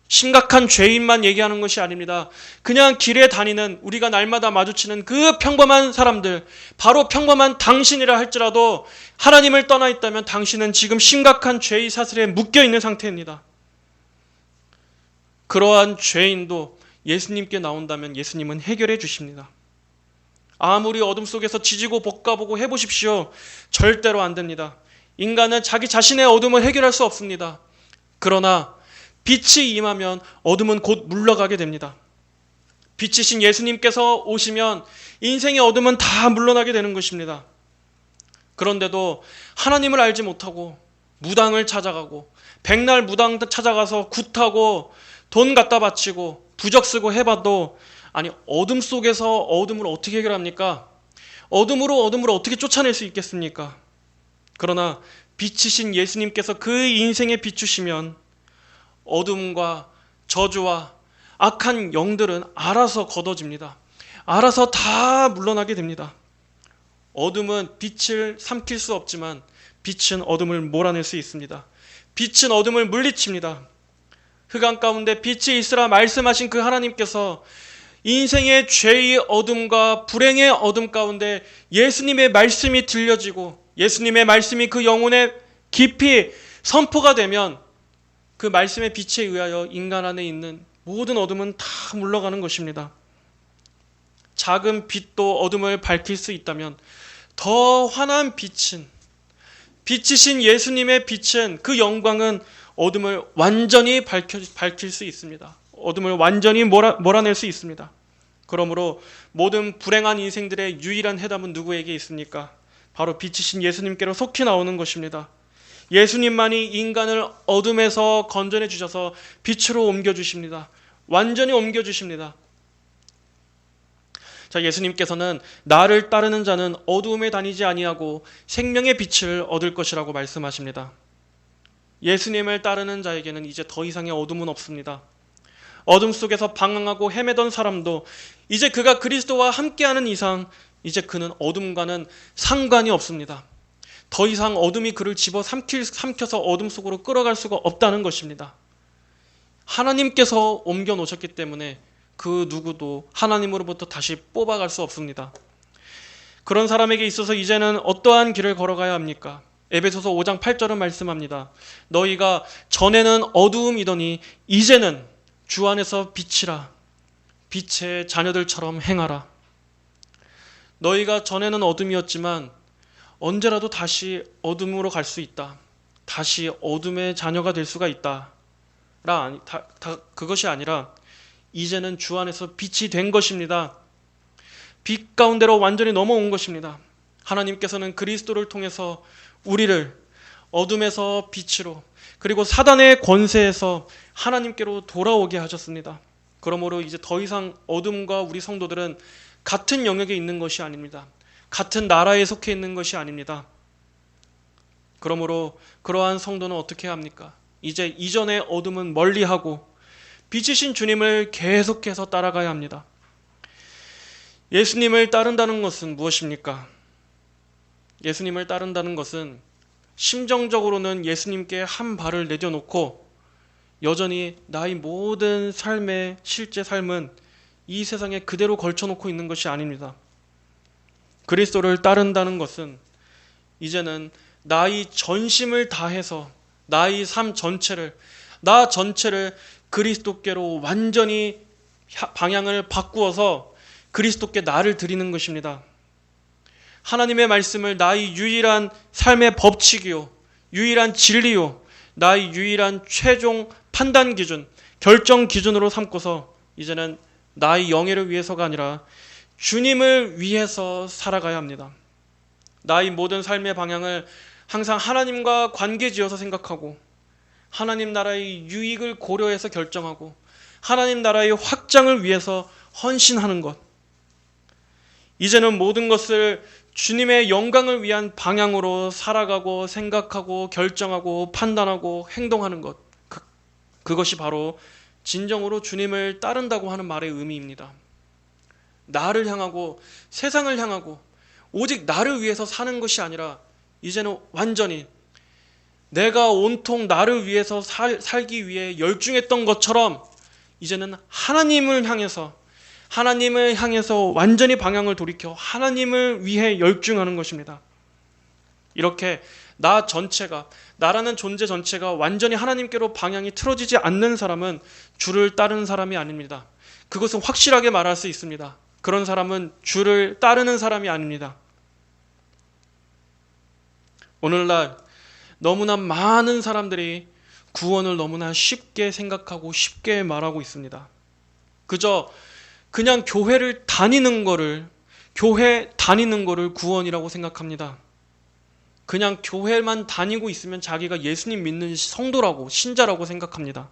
심각한 죄인만 얘기하는 것이 아닙니다. 그냥 길에 다니는, 우리가 날마다 마주치는 그 평범한 사람들, 바로 평범한 당신이라 할지라도 하나님을 떠나 있다면 당신은 지금 심각한 죄의 사슬에 묶여 있는 상태입니다. 그러한 죄인도 예수님께 나온다면 예수님은 해결해 주십니다. 아무리 어둠 속에서 지지고 볶아보고 해보십시오. 절대로 안 됩니다. 인간은 자기 자신의 어둠을 해결할 수 없습니다. 그러나 빛이 임하면 어둠은 곧 물러가게 됩니다. 빛이신 예수님께서 오시면 인생의 어둠은 다 물러나게 되는 것입니다. 그런데도 하나님을 알지 못하고 무당을 찾아가고 백날 무당 찾아가서 굿하고 돈 갖다 바치고 부적 쓰고 해봐도, 아니, 어둠 속에서 어둠을 어떻게 해결합니까? 어둠으로 어둠을 어떻게 쫓아낼 수 있겠습니까? 그러나 빛이신 예수님께서 그 인생에 비추시면 어둠과 저주와 악한 영들은 알아서 걷어집니다. 알아서 다 물러나게 됩니다. 어둠은 빛을 삼킬 수 없지만 빛은 어둠을 몰아낼 수 있습니다. 빛은 어둠을 물리칩니다. 흑암 가운데 빛이 있으라 말씀하신 그 하나님께서 인생의 죄의 어둠과 불행의 어둠 가운데 예수님의 말씀이 들려지고 예수님의 말씀이 그 영혼에 깊이 선포가 되면 그 말씀의 빛에 의하여 인간 안에 있는 모든 어둠은 다 물러가는 것입니다. 작은 빛도 어둠을 밝힐 수 있다면 더 환한 빛은, 빛이신 예수님의 빛은, 그 영광은 어둠을 완전히 밝힐 수 있습니다. 어둠을 완전히 몰아낼 수 있습니다. 그러므로 모든 불행한 인생들의 유일한 해답은 누구에게 있습니까? 바로 빛이신 예수님께로 속히 나오는 것입니다. 예수님만이 인간을 어둠에서 건져내 주셔서 빛으로 옮겨주십니다. 완전히 옮겨주십니다. 자, 예수님께서는 나를 따르는 자는 어두움에 다니지 아니하고 생명의 빛을 얻을 것이라고 말씀하십니다. 예수님을 따르는 자에게는 이제 더 이상의 어둠은 없습니다. 어둠 속에서 방황하고 헤매던 사람도 이제 그가 그리스도와 함께하는 이상 이제 그는 어둠과는 상관이 없습니다. 더 이상 어둠이 그를 집어 삼켜서 어둠 속으로 끌어갈 수가 없다는 것입니다. 하나님께서 옮겨 놓으셨기 때문에 그 누구도 하나님으로부터 다시 뽑아갈 수 없습니다. 그런 사람에게 있어서 이제는 어떠한 길을 걸어가야 합니까? 에베소서 5장 8절은 말씀합니다. 너희가 전에는 어두움이더니 이제는 주 안에서 빛이라. 빛의 자녀들처럼 행하라. 너희가 전에는 어둠이었지만 언제라도 다시 어둠으로 갈 수 있다. 다시 어둠의 자녀가 될 수가 있다. 그것이 아니라 이제는 주 안에서 빛이 된 것입니다. 빛 가운데로 완전히 넘어온 것입니다. 하나님께서는 그리스도를 통해서 우리를 어둠에서 빛으로, 그리고 사단의 권세에서 하나님께로 돌아오게 하셨습니다. 그러므로 이제 더 이상 어둠과 우리 성도들은 같은 영역에 있는 것이 아닙니다. 같은 나라에 속해 있는 것이 아닙니다. 그러므로 그러한 성도는 어떻게 합니까? 이제 이전의 어둠은 멀리하고 빛이신 주님을 계속해서 따라가야 합니다. 예수님을 따른다는 것은 무엇입니까? 예수님을 따른다는 것은 심정적으로는 예수님께 한 발을 내려놓고 여전히 나의 모든 삶의 실제 삶은 이 세상에 그대로 걸쳐놓고 있는 것이 아닙니다. 그리스도를 따른다는 것은 이제는 나의 전심을 다해서 나의 삶 전체를, 나 전체를 그리스도께로 완전히 방향을 바꾸어서 그리스도께 나를 드리는 것입니다. 하나님의 말씀을 나의 유일한 삶의 법칙이요, 유일한 진리요, 나의 유일한 최종 판단 기준, 결정 기준으로 삼고서 이제는 나의 영예를 위해서가 아니라 주님을 위해서 살아가야 합니다. 나의 모든 삶의 방향을 항상 하나님과 관계 지어서 생각하고 하나님 나라의 유익을 고려해서 결정하고 하나님 나라의 확장을 위해서 헌신하는 것. 이제는 모든 것을 주님의 영광을 위한 방향으로 살아가고 생각하고 결정하고 판단하고 행동하는 것. 그것이 바로 진정으로 주님을 따른다고 하는 말의 의미입니다. 나를 향하고 세상을 향하고 오직 나를 위해서 사는 것이 아니라 이제는 완전히 내가 온통 나를 위해서 살기 위해 열중했던 것처럼 이제는 하나님을 향해서 완전히 방향을 돌이켜 하나님을 위해 열중하는 것입니다. 이렇게 나라는 존재 전체가 완전히 하나님께로 방향이 틀어지지 않는 사람은 주를 따르는 사람이 아닙니다. 그것은 확실하게 말할 수 있습니다. 그런 사람은 주를 따르는 사람이 아닙니다. 오늘날 너무나 많은 사람들이 구원을 너무나 쉽게 생각하고 쉽게 말하고 있습니다. 그냥 교회 다니는 거를 구원이라고 생각합니다. 그냥 교회만 다니고 있으면 자기가 예수님 믿는 성도라고, 신자라고 생각합니다.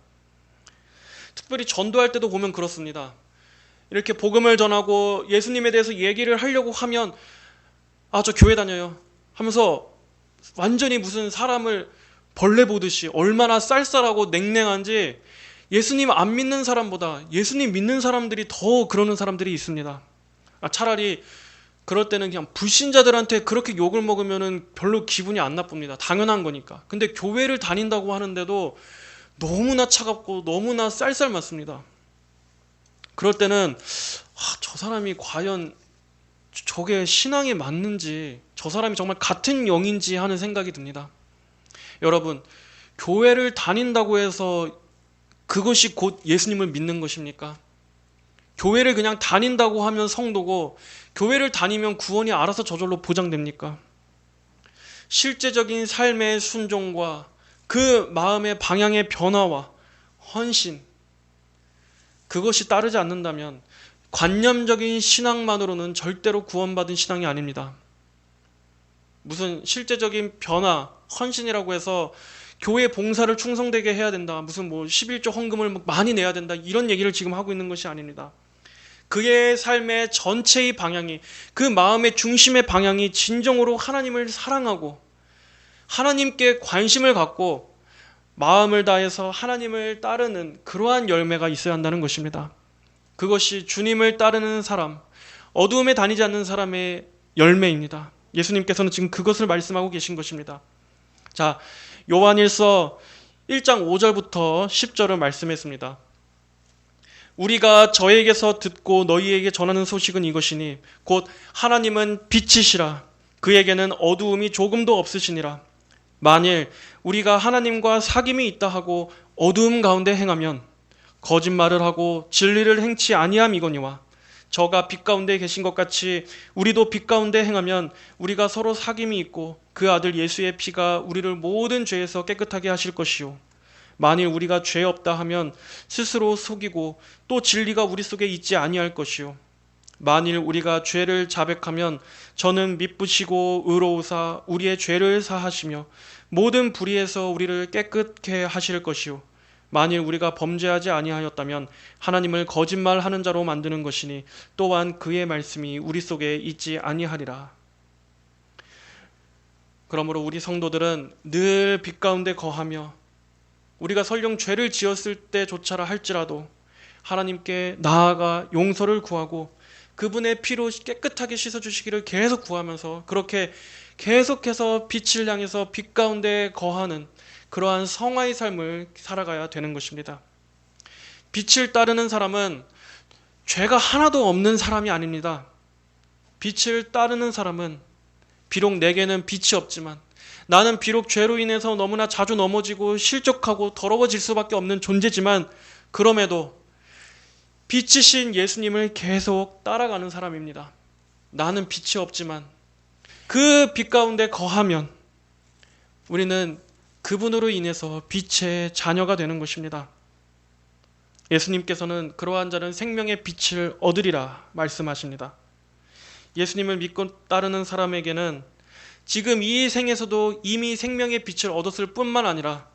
특별히 전도할 때도 보면 그렇습니다. 이렇게 복음을 전하고 예수님에 대해서 얘기를 하려고 하면 저 교회 다녀요 하면서 완전히 무슨 사람을 벌레 보듯이 얼마나 쌀쌀하고 냉랭한지 예수님 안 믿는 사람보다 예수님 믿는 사람들이 더 그러는 사람들이 있습니다. 차라리 그럴 때는 그냥 불신자들한테 그렇게 욕을 먹으면은 별로 기분이 안 나쁩니다. 당연한 거니까. 근데 교회를 다닌다고 하는데도 너무나 차갑고 너무나 쌀쌀 맞습니다. 그럴 때는 저 사람이 과연 저게 신앙에 맞는지, 저 사람이 정말 같은 영인지 하는 생각이 듭니다. 여러분, 교회를 다닌다고 해서 그것이 곧 예수님을 믿는 것입니까? 교회를 그냥 다닌다고 하면 성도고 교회를 다니면 구원이 알아서 저절로 보장됩니까? 실제적인 삶의 순종과 그 마음의 방향의 변화와 헌신, 그것이 따르지 않는다면 관념적인 신앙만으로는 절대로 구원받은 신앙이 아닙니다. 무슨 실제적인 변화, 헌신이라고 해서 교회 봉사를 충성되게 해야 된다, 무슨 11조 헌금을 많이 내야 된다, 이런 얘기를 지금 하고 있는 것이 아닙니다. 그의 삶의 전체의 방향이, 그 마음의 중심의 방향이 진정으로 하나님을 사랑하고 하나님께 관심을 갖고 마음을 다해서 하나님을 따르는 그러한 열매가 있어야 한다는 것입니다. 그것이 주님을 따르는 사람, 어두움에 다니지 않는 사람의 열매입니다. 예수님께서는 지금 그것을 말씀하고 계신 것입니다. 자, 요한일서 1장 5절부터 10절을 말씀했습니다. 우리가 저에게서 듣고 너희에게 전하는 소식은 이것이니 곧 하나님은 빛이시라. 그에게는 어두움이 조금도 없으시니라. 만일 우리가 하나님과 사귐이 있다 하고 어두움 가운데 행하면 거짓말을 하고 진리를 행치 아니함이거니와 저가 빛 가운데 계신 것 같이 우리도 빛 가운데 행하면 우리가 서로 사귐이 있고 그 아들 예수의 피가 우리를 모든 죄에서 깨끗하게 하실 것이요. 만일 우리가 죄 없다 하면 스스로 속이고 또 진리가 우리 속에 있지 아니할 것이요. 만일 우리가 죄를 자백하면 저는 미쁘시고 의로우사 우리의 죄를 사하시며 모든 불의에서 우리를 깨끗게 하실 것이요. 만일 우리가 범죄하지 아니하였다면 하나님을 거짓말하는 자로 만드는 것이니 또한 그의 말씀이 우리 속에 있지 아니하리라. 그러므로 우리 성도들은 늘 빛 가운데 거하며 우리가 설령 죄를 지었을 때조차라 할지라도 하나님께 나아가 용서를 구하고 그분의 피로 깨끗하게 씻어주시기를 계속 구하면서 그렇게 계속해서 빛을 향해서 빛 가운데 거하는 그러한 성화의 삶을 살아가야 되는 것입니다. 빛을 따르는 사람은 죄가 하나도 없는 사람이 아닙니다. 빛을 따르는 사람은 비록 내게는 빛이 없지만 나는 비록 죄로 인해서 너무나 자주 넘어지고 실족하고 더러워질 수밖에 없는 존재지만 그럼에도 빛이신 예수님을 계속 따라가는 사람입니다. 나는 빛이 없지만 그 빛 가운데 거하면 우리는 그분으로 인해서 빛의 자녀가 되는 것입니다. 예수님께서는 그러한 자는 생명의 빛을 얻으리라 말씀하십니다. 예수님을 믿고 따르는 사람에게는 지금 이 생에서도 이미 생명의 빛을 얻었을 뿐만 아니라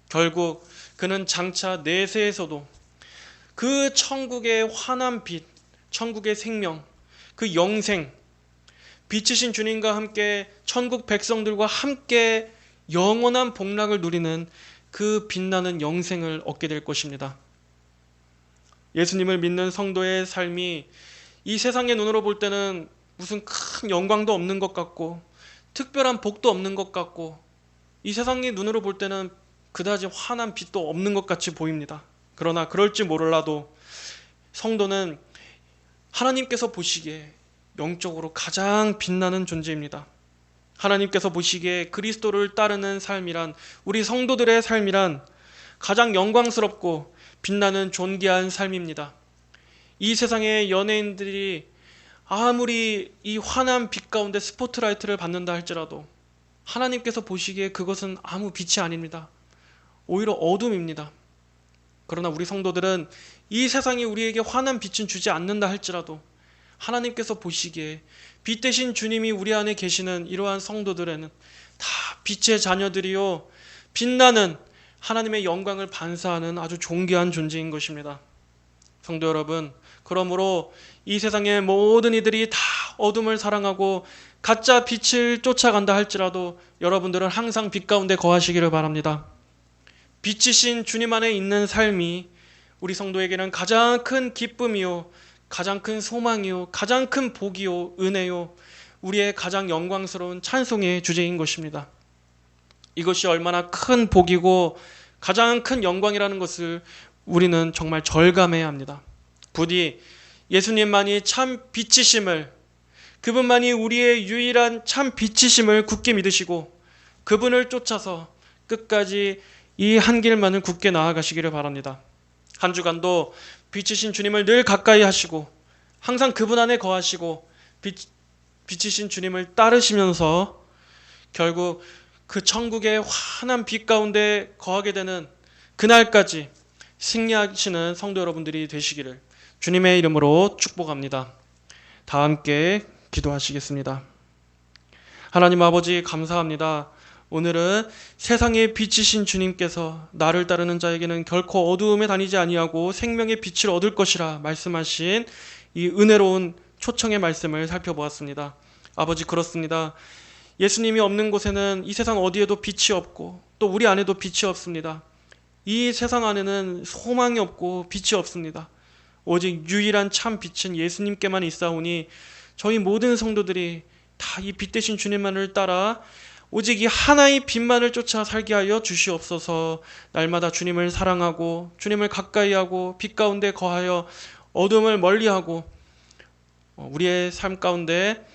결국 그는 장차 내세에서도 그 천국의 환한 빛, 천국의 생명, 그 영생, 빛이신 주님과 함께 천국 백성들과 함께 영원한 복락을 누리는 그 빛나는 영생을 얻게 될 것입니다. 예수님을 믿는 성도의 삶이 이 세상의 눈으로 볼 때는 무슨 큰 영광도 없는 것 같고 특별한 복도 없는 것 같고 이 세상의 눈으로 볼 때는 그다지 환한 빛도 없는 것 같이 보입니다. 그러나 그럴지 몰라도 성도는 하나님께서 보시기에 영적으로 가장 빛나는 존재입니다. 하나님께서 보시기에 그리스도를 따르는 삶이란, 우리 성도들의 삶이란 가장 영광스럽고 빛나는 존귀한 삶입니다. 이 세상의 연예인들이 아무리 이 환한 빛 가운데 스포트라이트를 받는다 할지라도 하나님께서 보시기에 그것은 아무 빛이 아닙니다. 오히려 어둠입니다. 그러나 우리 성도들은 이 세상이 우리에게 환한 빛은 주지 않는다 할지라도 하나님께서 보시기에 빛 대신 주님이 우리 안에 계시는 이러한 성도들에는 다 빛의 자녀들이요 빛나는 하나님의 영광을 반사하는 아주 존귀한 존재인 것입니다. 성도 여러분, 그러므로 이 세상의 모든 이들이 다 어둠을 사랑하고 가짜 빛을 쫓아간다 할지라도 여러분들은 항상 빛 가운데 거하시기를 바랍니다. 빛이신 주님 안에 있는 삶이 우리 성도에게는 가장 큰 기쁨이요, 가장 큰 소망이요, 가장 큰 복이요, 은혜요, 우리의 가장 영광스러운 찬송의 주제인 것입니다. 이것이 얼마나 큰 복이고 가장 큰 영광이라는 것을 우리는 정말 절감해야 합니다. 부디 예수님만이 참 빛이심을, 그분만이 우리의 유일한 참 빛이심을 굳게 믿으시고 그분을 쫓아서 끝까지 이 한 길만을 굳게 나아가시기를 바랍니다. 한 주간도 빛이신 주님을 늘 가까이 하시고 항상 그분 안에 거하시고 빛이신 주님을 따르시면서 결국 그 천국의 환한 빛 가운데 거하게 되는 그날까지 승리하시는 성도 여러분들이 되시기를 주님의 이름으로 축복합니다. 다 함께 기도하시겠습니다. 하나님 아버지 감사합니다. 오늘은 세상의 빛이신 주님께서 나를 따르는 자에게는 결코 어두움에 다니지 아니하고 생명의 빛을 얻을 것이라 말씀하신 이 은혜로운 초청의 말씀을 살펴보았습니다. 아버지 그렇습니다. 예수님이 없는 곳에는 이 세상 어디에도 빛이 없고 또 우리 안에도 빛이 없습니다. 이 세상 안에는 소망이 없고 빛이 없습니다. 오직 유일한 참 빛은 예수님께만 있사오니 저희 모든 성도들이 다 이 빛 대신 주님만을 따라 오직 이 하나의 빛만을 쫓아 살게 하여 주시옵소서. 날마다 주님을 사랑하고 주님을 가까이하고 빛 가운데 거하여 어둠을 멀리하고 우리의 삶 가운데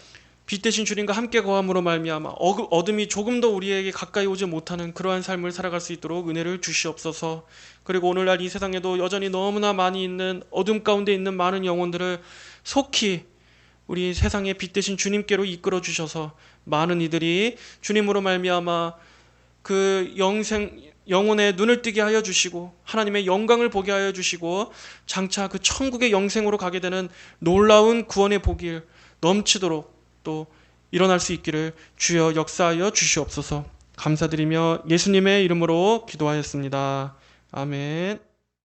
빛 대신 주님과 함께 거함으로 말미암아 어둠이 조금 더 우리에게 가까이 오지 못하는 그러한 삶을 살아갈 수 있도록 은혜를 주시옵소서. 그리고 오늘날 이 세상에도 여전히 너무나 많이 있는 어둠 가운데 있는 많은 영혼들을 속히 우리 세상의 빛 대신 주님께로 이끌어 주셔서 많은 이들이 주님으로 말미암아 그 영혼의 눈을 뜨게 하여 주시고 하나님의 영광을 보게 하여 주시고 장차 그 천국의 영생으로 가게 되는 놀라운 구원의 복이 넘치도록 또 일어날 수 있기를 주여 역사하여 주시옵소서. 감사드리며 예수님의 이름으로 기도하였습니다. 아멘.